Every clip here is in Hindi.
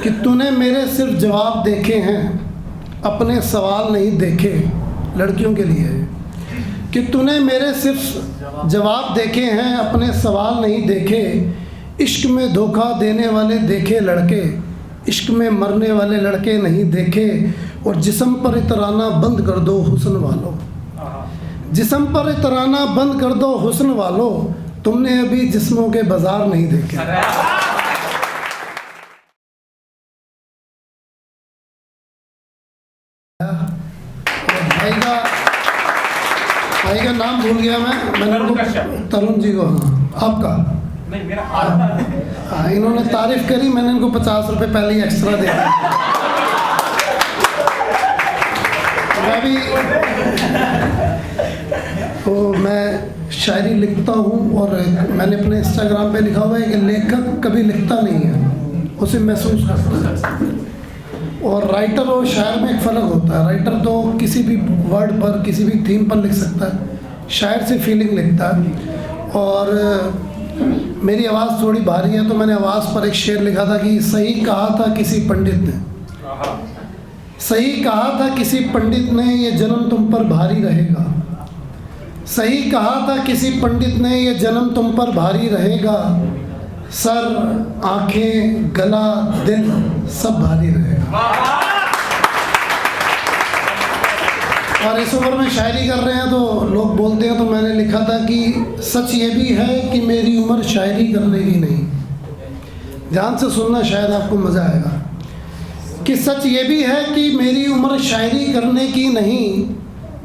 कि तूने मेरे सिर्फ जवाब देखे हैं, अपने सवाल नहीं देखे। लड़कियों के लिए है कि तूने मेरे सिर्फ जवाब देखे हैं, अपने सवाल नहीं देखे। इश्क में धोखा देने वाले देखे लड़के, इश्क में मरने वाले लड़के नहीं देखे। और जिस्म पर इतराना बंद कर दो हुस्न वालों, जिस्म पर इतराना बंद कर दो हुस्न वालों, तुमने अभी जिस्मों के बाजार नहीं देखे। भाई का नाम भूल गया मैंने उनको, तरुण जी को। हाँ, आपका नहीं, मेरा हाँ, इन्होंने तारीफ करी, मैंने इनको 50 रुपये पहले ही एक्स्ट्रा दे दिया। मैं भी तो मैं शायरी लिखता हूँ और मैंने अपने इंस्टाग्राम पे लिखा हुआ है कि लेखक कभी लिखता नहीं है, उसे महसूस करता है। और राइटर और शायर में एक फ़र्क होता है। राइटर तो किसी भी वर्ड पर, किसी भी थीम पर लिख सकता है, शायर से फीलिंग लिखता है। और मेरी आवाज़ थोड़ी भारी है तो मैंने आवाज़ पर एक शेर लिखा था कि सही कहा था किसी पंडित ने, सही कहा था किसी पंडित ने, ये जन्म तुम पर भारी रहेगा। सही कहा था किसी पंडित ने, ये जन्म तुम पर भारी रहेगा। सर, आंखें, गला, दिल सब भारी रहेगा। और इस उम्र में शायरी कर रहे हैं तो लोग बोलते हैं, तो मैंने लिखा था कि सच ये भी है कि मेरी उम्र शायरी करने की नहीं। ध्यान से सुनना, शायद आपको मज़ा आएगा। कि सच ये भी है कि मेरी उम्र शायरी करने की नहीं,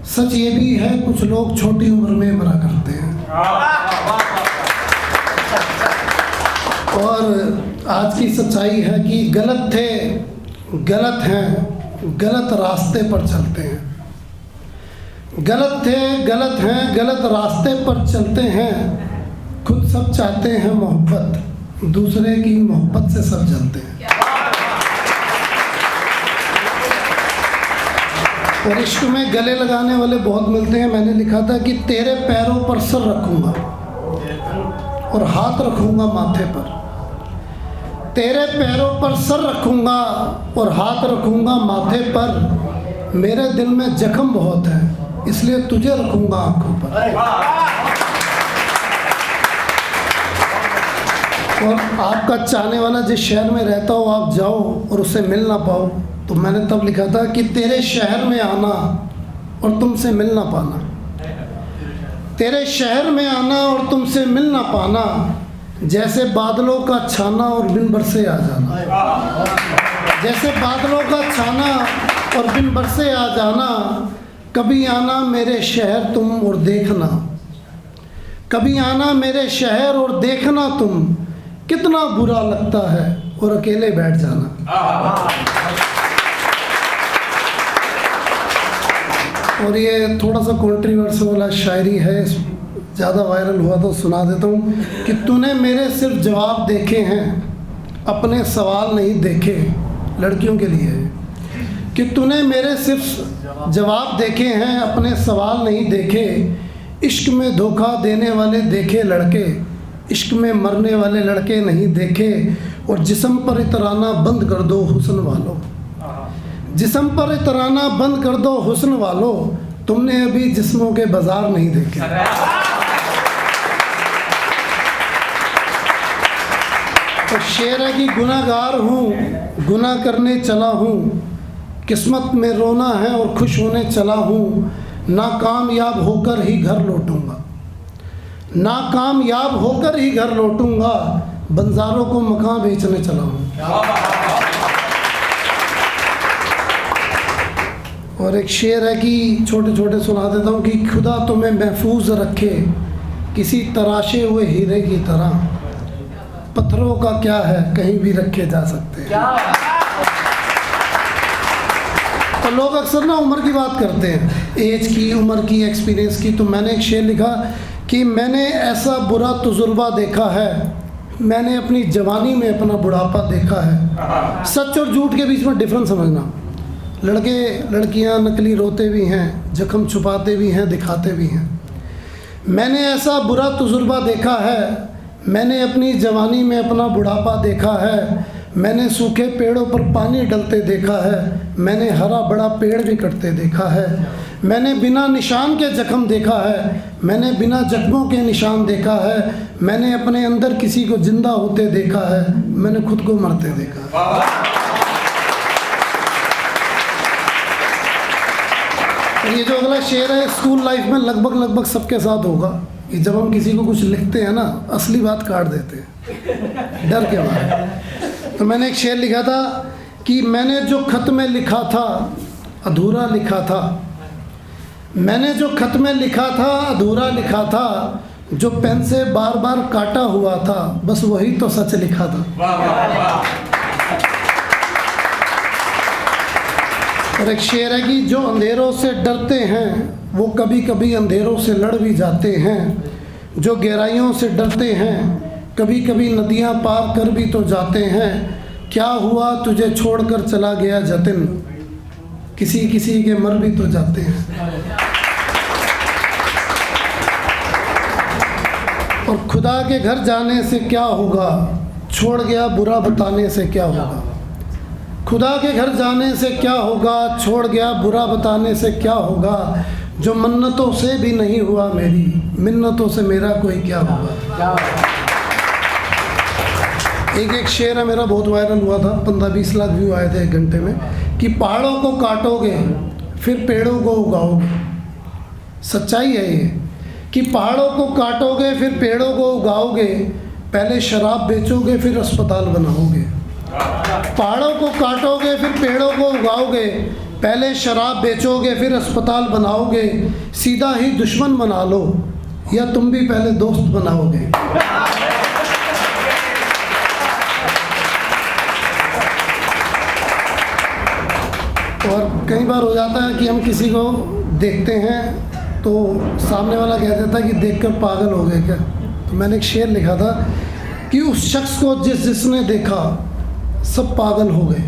सच ये भी है कुछ लोग छोटी उम्र में मरा करते हैं। और आज की सच्चाई है कि गलत थे, गलत हैं, गलत रास्ते पर चलते हैं। गलत थे, गलत हैं, गलत रास्ते पर चलते हैं। खुद सब चाहते हैं मोहब्बत, दूसरे की मोहब्बत से सब जलते हैं। और इश्क में गले लगाने वाले बहुत मिलते हैं। मैंने लिखा था कि तेरे पैरों पर सर रखूँगा और हाथ रखूँगा माथे पर। तेरे पैरों पर सर रखूँगा और हाथ रखूँगा माथे पर। मेरे दिल में जख्म बहुत है, इसलिए तुझे रखूँगा आँखों पर। और आपका चाहने वाला जिस शहर में रहता हो, आप जाओ और उससे मिल ना पाओ, तो मैंने तब लिखा था कि तेरे शहर में आना और तुमसे मिल ना पाना, तेरे शहर में आना और तुमसे मिल ना पाना, जैसे बादलों का छाना और बिन बरसे आ जाना। जैसे बादलों का छाना और बिन बरसे आ जाना। कभी आना मेरे शहर तुम और देखना, कभी आना मेरे शहर और देखना तुम, कितना बुरा लगता है और अकेले बैठ जाना। और ये थोड़ा सा कंट्रोवर्शियल वाला शायरी है, ज़्यादा वायरल हुआ तो सुना देता हूँ कि तूने मेरे सिर्फ जवाब देखे हैं, अपने सवाल नहीं देखे। लड़कियों के लिए है कि तूने मेरे सिर्फ जवाब देखे हैं, अपने सवाल नहीं देखे। इश्क में धोखा देने वाले देखे लड़के, इश्क में मरने वाले लड़के नहीं देखे। और जिस्म पर इतराना बंद कर दो हुस्न वालों, जिस्म पर इतराना बंद कर दो हुस्न वालों, तुमने अभी जिस्मों के बाजार नहीं देखे। तो शेर है कि गुनाहगार हूँ, गुनाह करने चला हूँ, किस्मत में रोना है और खुश होने चला हूँ। नाकामयाब होकर ही घर लौटूंगा, नाकामयाब होकर ही घर लौटूंगा, बंजारों को मकान बेचने चला हूँ। और एक शेर है कि छोटे छोटे सुना देता हूँ कि खुदा तुम्हें महफूज रखे किसी तराशे हुए हीरे की तरह, पत्थरों का क्या है कहीं भी रखे जा सकते हैं। तो लोग अक्सर ना उम्र की बात करते हैं, एज की, उम्र की, एक्सपीरियंस की। तो मैंने एक शेर लिखा कि मैंने ऐसा बुरा तजुर्बा देखा है, मैंने अपनी जवानी में अपना बुढ़ापा देखा है। सच और झूठ के बीच में डिफरेंस समझना। लड़के लड़कियां नकली रोते भी हैं, जख्म छुपाते भी हैं, दिखाते भी हैं। मैंने ऐसा बुरा तजुर्बा देखा है, मैंने अपनी जवानी में अपना बुढ़ापा देखा है। मैंने सूखे पेड़ों पर पानी डलते देखा है, मैंने हरा बड़ा पेड़ भी कटते देखा है। मैंने बिना निशान के जख्म देखा है, मैंने बिना जख्मों के निशान देखा है। मैंने अपने अंदर किसी को जिंदा होते देखा है, मैंने खुद को मरते देखा है। और ये जो अगला शेर है, स्कूल लाइफ में लगभग सबके साथ होगा कि जब हम किसी को कुछ लिखते हैं ना, असली बात काट देते हैं डर के मारे। तो मैंने एक शेर लिखा था कि मैंने जो खत में लिखा था अधूरा लिखा था, मैंने जो खत में लिखा था अधूरा लिखा था, जो पेन से बार बार काटा हुआ था, बस वही तो सच लिखा था। और एक शेर है कि जो अंधेरों से डरते हैं वो कभी कभी अंधेरों से लड़ भी जाते हैं, जो गहराइयों से डरते हैं कभी कभी नदियां पार कर भी तो जाते हैं। क्या हुआ तुझे छोड़कर चला गया जतिन, किसी किसी के मर भी तो जाते हैं। और खुदा के घर जाने से क्या होगा, छोड़ गया बुरा बताने से क्या होगा। खुदा के घर जाने से क्या होगा, छोड़ गया बुरा बताने से क्या होगा। जो मन्नतों से भी नहीं हुआ मेरी, मिन्नतों से मेरा कोई क्या होगा। एक शेर है मेरा, बहुत वायरल हुआ था, 15-20 लाख व्यू आए थे 1 घंटे में, कि पहाड़ों को काटोगे फिर पेड़ों को उगाओगे। सच्चाई है ये कि पहाड़ों को काटोगे फिर पेड़ों को उगाओगे, पहले शराब बेचोगे फिर अस्पताल बनाओगे। पहाड़ों को काटोगे फिर पेड़ों को उगाओगे, पहले शराब बेचोगे फिर अस्पताल बनाओगे। सीधा ही दुश्मन बना लो या तुम भी पहले दोस्त बनाओगे। और कई बार हो जाता है कि हम किसी को देखते हैं तो सामने वाला कह देता है कि देखकर पागल हो गए क्या। तो मैंने एक शेर लिखा था कि उस शख्स को जिसने देखा सब पागल हो गए,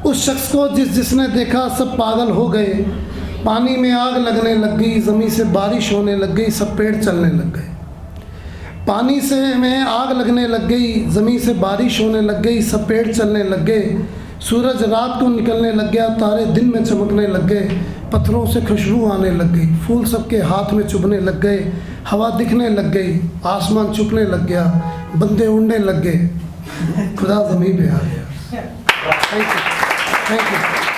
उस शख्स को जिसने देखा सब पागल हो गए। पानी में आग लगने लग गई, ज़मीन से बारिश होने लग गई, सब पेड़ चलने लग गए। पानी से में आग लगने लग गई, ज़मीन से बारिश होने लग गई, सब पेड़ चलने लग गए। सूरज रात को निकलने लग गया, तारे दिन में चमकने लग गए। पत्थरों से खुशबू आने लग गई, फूल सबके हाथ में चुभने लग गए। हवा दिखने लग गई, आसमान छुपने लग गया, बंदे उड़ने लग गए, खुदा ज़मीन पे आ गया। Thank you.